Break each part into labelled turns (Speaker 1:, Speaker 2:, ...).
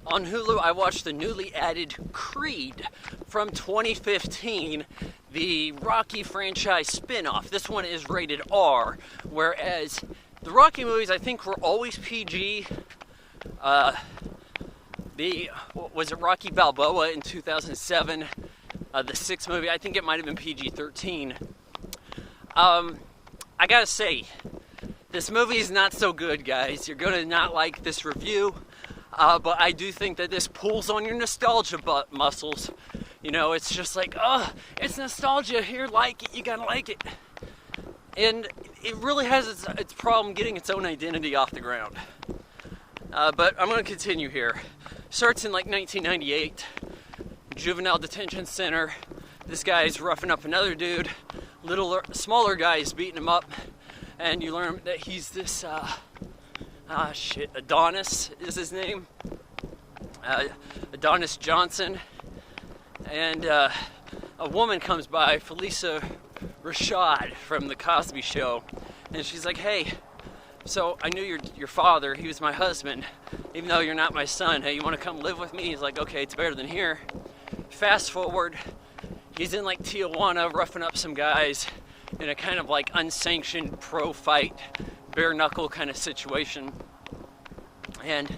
Speaker 1: On Hulu, I watched the newly added Creed from 2015, the Rocky franchise spin-off. This one is rated R, whereas the Rocky movies, I think, were always PG. Was it Rocky Balboa in 2007? The sixth movie, I think it might have been PG-13. I gotta say, this movie is not so good, guys. You're gonna not like this review, but I do think that this pulls on your nostalgia muscles. You know, it's just like, oh, it's nostalgia, here, like it, you gotta like it. And it really has its problem getting its own identity off the ground. But I'm gonna continue here. Starts in like 1998, juvenile detention center. This guy's roughing up another dude. Smaller guy is beating him up, and you learn that he's this, Adonis is his name. Adonis Johnson. And a woman comes by, Phylicia Rashād from The Cosby Show, and she's like, hey, so I knew your father, he was my husband, even though you're not my son. Hey, you want to come live with me? He's like, okay, it's better than here. Fast forward, he's in like Tijuana roughing up some guys in a kind of like unsanctioned pro-fight, bare knuckle kind of situation. And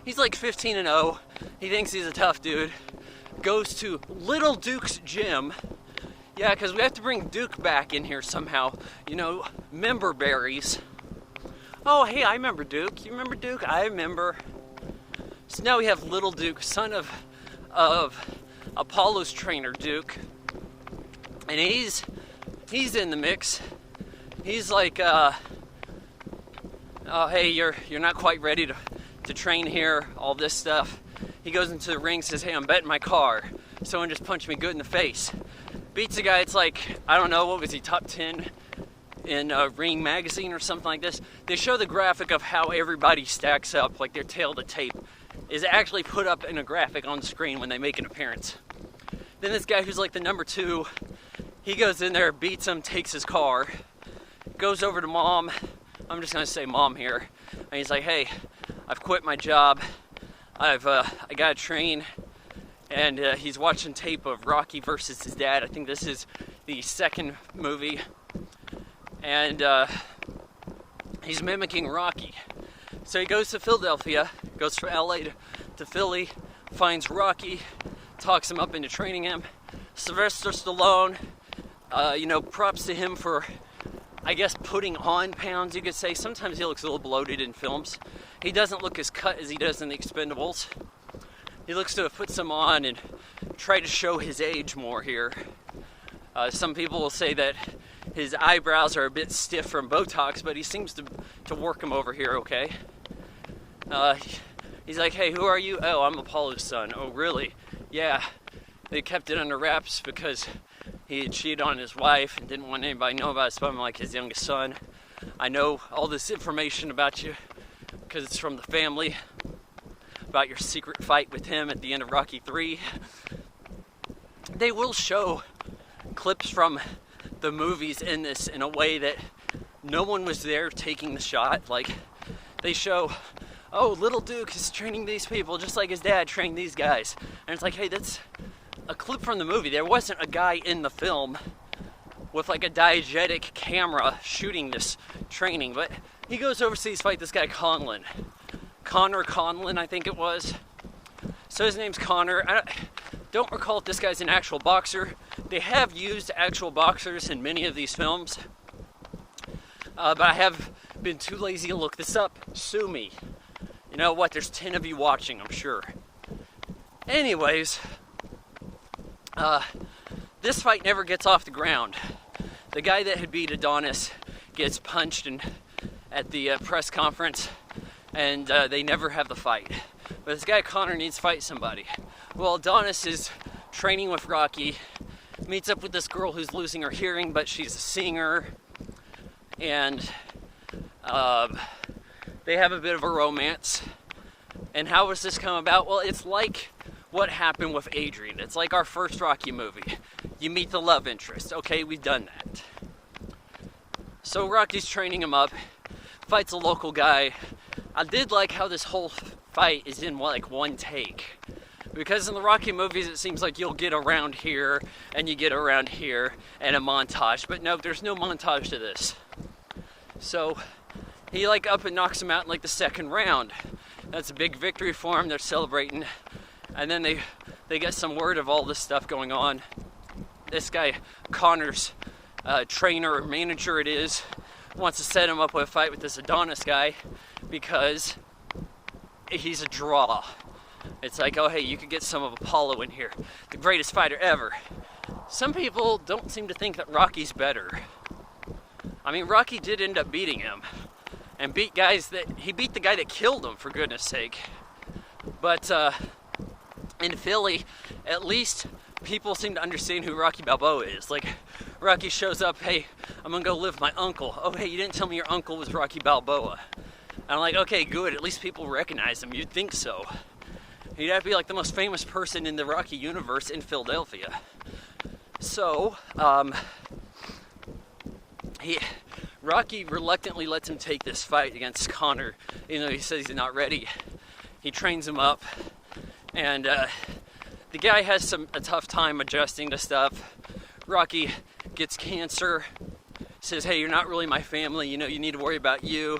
Speaker 1: he's like 15-0. He thinks he's a tough dude. Goes to Little Duke's gym. Yeah, because we have to bring Duke back in here somehow. You know, member berries. Oh, hey, I remember Duke. You remember Duke? I remember. So now we have Little Duke, son of Apollo's trainer, Duke. And he's in the mix. He's like, oh, hey, you're not quite ready to train here, all this stuff. He goes into the ring, says, hey, I'm betting my car. Someone just punched me good in the face. Beats a guy, it's like, I don't know, what was he, top 10 in Ring magazine or something like this. They show the graphic of how everybody stacks up, like their tail to tape, is actually put up in a graphic on the screen when they make an appearance. Then this guy who's like the number 2, he goes in there, beats him, takes his car, goes over to mom. I'm just going to say mom here. And he's like, hey, I've quit my job. I got to train. And he's watching tape of Rocky versus his dad. I think this is the second movie. And he's mimicking Rocky. So he goes to Philadelphia, goes from LA to Philly, finds Rocky, talks him up into training him. Sylvester Stallone, props to him for, I guess, putting on pounds, you could say. Sometimes he looks a little bloated in films. He doesn't look as cut as he does in The Expendables. He looks to have put some on and try to show his age more here. Some people will say that his eyebrows are a bit stiff from Botox, but he seems to work them over here okay. He's like, hey, who are you? Oh, I'm Apollo's son. Oh, really? Yeah. They kept it under wraps because he had cheated on his wife and didn't want anybody to know about it, so I'm like his youngest son. I know all this information about you because it's from the family, about your secret fight with him at the end of Rocky 3. They will show clips from the movies in this in a way that no one was there taking the shot. Like, they show, oh, little Duke is training these people just like his dad trained these guys. And it's like, hey, that's a clip from the movie. There wasn't a guy in the film with like a diegetic camera shooting this training, but he goes overseas to fight this guy Connor Conlon, I think it was. So his name's Connor. I don't recall if this guy's an actual boxer. They have used actual boxers in many of these films, but I have been too lazy to look this up. Sue me. You know what? There's 10 of you watching, I'm sure. Anyways, this fight never gets off the ground. The guy that had beat Adonis gets punched at the press conference, and they never have the fight. But this guy Connor needs to fight somebody. Well, Adonis is training with Rocky, meets up with this girl who's losing her hearing, but she's a singer, and they have a bit of a romance. And how does this come about? Well, it's like what happened with Adrian. It's like our first Rocky movie. You meet the love interest. Okay, we've done that. So Rocky's training him up, fights a local guy, I did like how this whole fight is in like one take. Because in the Rocky movies, it seems like you'll get around here and you get around here and a montage. But no, there's no montage to this. So he like up and knocks him out in like the second round. That's a big victory for him. They're celebrating. And then they get some word of all this stuff going on. This guy, Connor's trainer or manager it is, wants to set him up with a fight with this Adonis guy because he's a draw. It's like, oh hey, you could get some of Apollo in here, the greatest fighter ever. Some people don't seem to think that Rocky's better. I mean, Rocky did end up beating him, and he beat the guy that killed him, for goodness sake. But in Philly, at least people seem to understand who Rocky Balboa is. Like, Rocky shows up, hey, I'm gonna go live with my uncle. Oh hey, you didn't tell me your uncle was Rocky Balboa. And I'm like, okay, good, at least people recognize him. You'd think so. He'd have to be like the most famous person in the Rocky universe in Philadelphia. So, Rocky reluctantly lets him take this fight against Connor, even though he says he's not ready. He trains him up, and the guy has a tough time adjusting to stuff. Rocky gets cancer, says, hey, you're not really my family, you need to worry about you.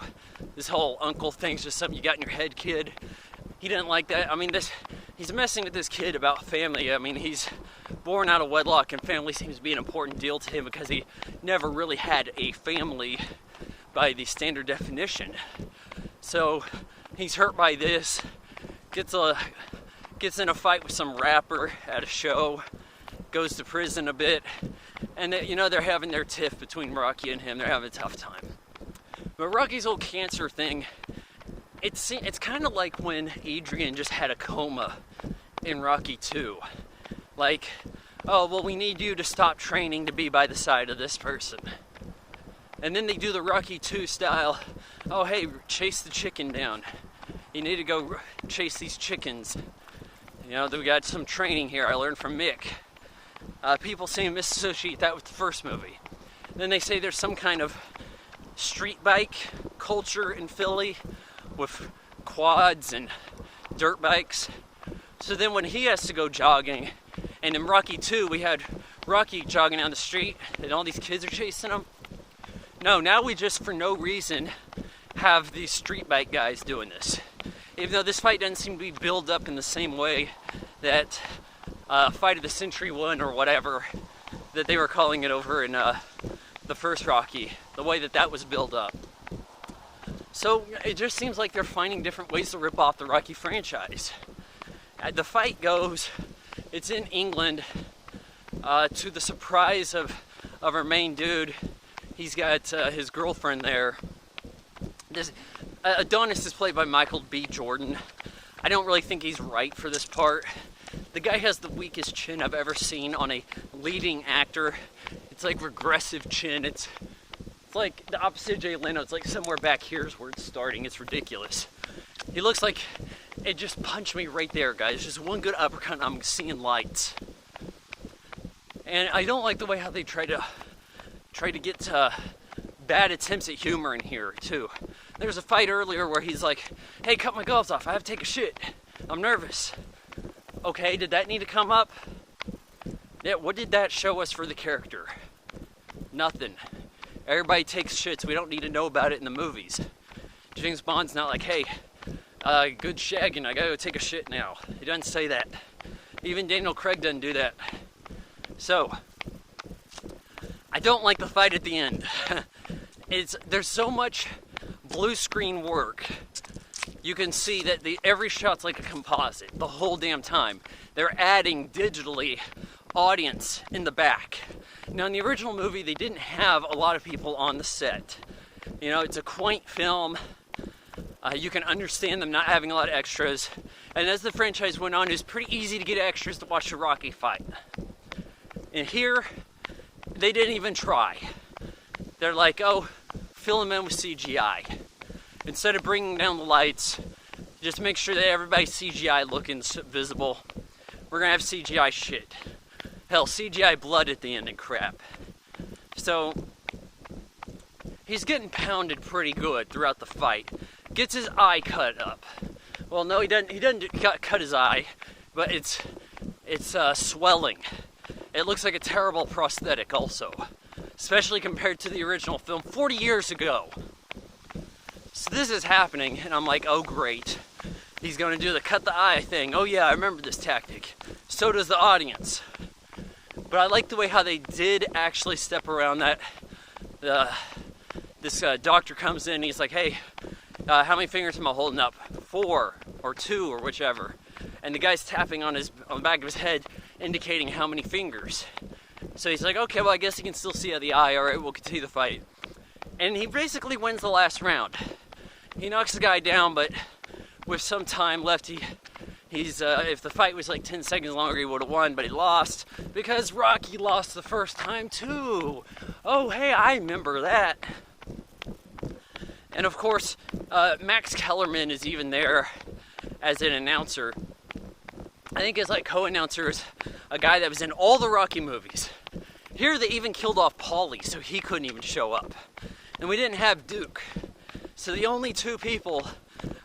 Speaker 1: This whole uncle thing's just something you got in your head, kid. He didn't like that. I mean, he's messing with this kid about family. I mean, he's born out of wedlock, and family seems to be an important deal to him because he never really had a family by the standard definition. So he's hurt by this, gets in a fight with some rapper at a show, goes to prison a bit, and they're having their tiff between Rocky and him. They're having a tough time. But Rocky's whole cancer thing, it's kind of like when Adrian just had a coma in Rocky 2. Like, oh, well, we need you to stop training to be by the side of this person. And then they do the Rocky 2 style, oh, hey, chase the chicken down. You need to go chase these chickens. We got some training here I learned from Mick. People seem to misassociate that with the first movie. Then they say there's some kind of street bike culture in Philly with quads and dirt bikes. So then when he has to go jogging, and in Rocky 2 we had Rocky jogging down the street and all these kids are chasing him. No, now we just for no reason have these street bike guys doing this. Even though this fight doesn't seem to be built up in the same way that Fight of the Century 1 or whatever that they were calling it over in the first Rocky, the way that was built up. So it just seems like they're finding different ways to rip off the Rocky franchise. The fight goes, it's in England, to the surprise of our main dude. He's got his girlfriend there. Adonis is played by Michael B. Jordan. I don't really think he's right for this part. The guy has the weakest chin I've ever seen on a leading actor. It's like regressive chin. It's like the opposite of Jay Leno. It's like somewhere back here is where it's starting. It's ridiculous. He looks like it just punched me right there, guys. Just one good uppercut and I'm seeing lights. And I don't like the way how they try to get bad attempts at humor in here too. There's a fight earlier where he's like, hey, cut my gloves off, I have to take a shit, I'm nervous. Okay, did that need to come up? Yeah, what did that show us for the character? Nothing. Everybody takes shits, we don't need to know about it in the movies. James Bond's not like, hey, good shagging, I gotta go take a shit now. He doesn't say that. Even Daniel Craig doesn't do that. So, I don't like the fight at the end. There's so much blue screen work. You can see that every shot's like a composite the whole damn time. They're adding digitally audience in the back. Now in the original movie they didn't have a lot of people on the set. It's a quaint film. You can understand them not having a lot of extras. And as the franchise went on, it was pretty easy to get extras to watch the Rocky fight. And here, they didn't even try. They're like, oh, fill them in with CGI. Instead of bringing down the lights, just make sure that everybody's CGI looking visible. We're gonna have CGI shit. Hell, CGI blood at the end and crap. So, he's getting pounded pretty good throughout the fight. gets his eye cut up. Well, no, he doesn't cut his eye, but it's swelling. It looks like a terrible prosthetic also, especially compared to the original film 40 years ago. So this is happening, and I'm like, oh great. He's going to do the cut the eye thing. Oh yeah, I remember this tactic. So does the audience. But I like the way how they did actually step around that. This doctor comes in, and he's like, hey, how many fingers am I holding up? 4 or 2 or whichever. And the guy's tapping on the back of his head, indicating how many fingers. So he's like, okay, well, I guess he can still see out the eye. All right, we'll continue the fight. And he basically wins the last round. He knocks the guy down, but with some time left, he's if the fight was like 10 seconds longer, he would have won, but he lost because Rocky lost the first time too. Oh, hey, I remember that. And of course, Max Kellerman is even there as an announcer. I think his like co-announcer is a guy that was in all the Rocky movies. Here they even killed off Paulie, so he couldn't even show up. And we didn't have Duke. So the only 2 people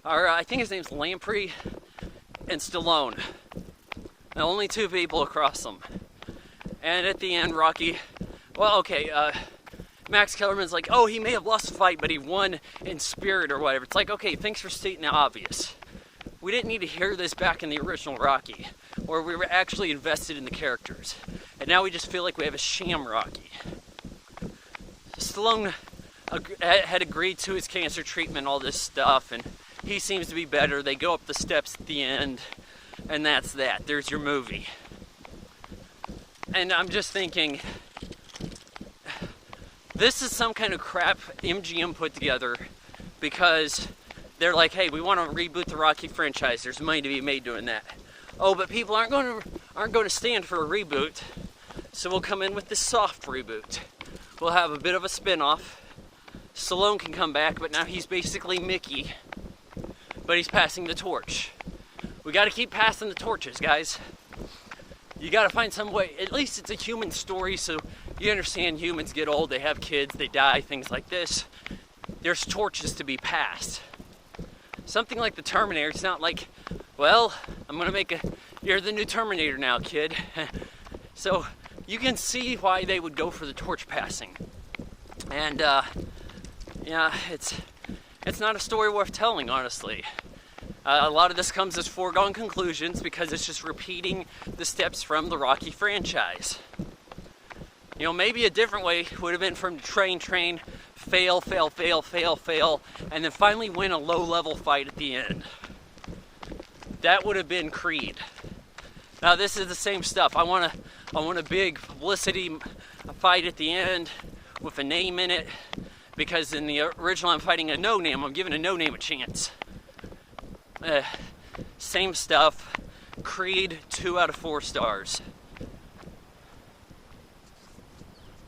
Speaker 1: are, I think his name's Lamprey and Stallone. The only 2 people across them. And at the end, Rocky, well, okay, Max Kellerman's like, oh, he may have lost the fight, but he won in spirit or whatever. It's like, okay, thanks for stating the obvious. We didn't need to hear this back in the original Rocky, where we were actually invested in the characters. And now we just feel like we have a sham Rocky. Stallone had agreed to his cancer treatment, all this stuff, and he seems to be better. They go up the steps at the end, and that's that. There's your movie. And I'm just thinking, this is some kind of crap MGM put together because they're like, hey, we want to reboot the Rocky franchise. There's money to be made doing that. Oh, but people aren't going to stand for a reboot, so we'll come in with this soft reboot. We'll have a bit of a spin-off. Stallone can come back, but now he's basically Mickey, but he's passing the torch. We got to keep passing the torches, guys. You got to find some way. At least it's a human story, so you understand humans get old, they have kids, they die, things like this. There's torches to be passed. Something like the Terminator. It's not like, well, you're the new Terminator now, kid. So you can see why they would go for the torch passing. And yeah, it's not a story worth telling, honestly. A lot of this comes as foregone conclusions because it's just repeating the steps from the Rocky franchise. You know, maybe a different way would have been from train, fail, and then finally win a low-level fight at the end. That would have been Creed. Now this is the same stuff. I want a big publicity fight at the end with a name in it, because in the original I'm fighting a no-name. I'm giving a no-name a chance. Same stuff. Creed, 2 out of 4 stars.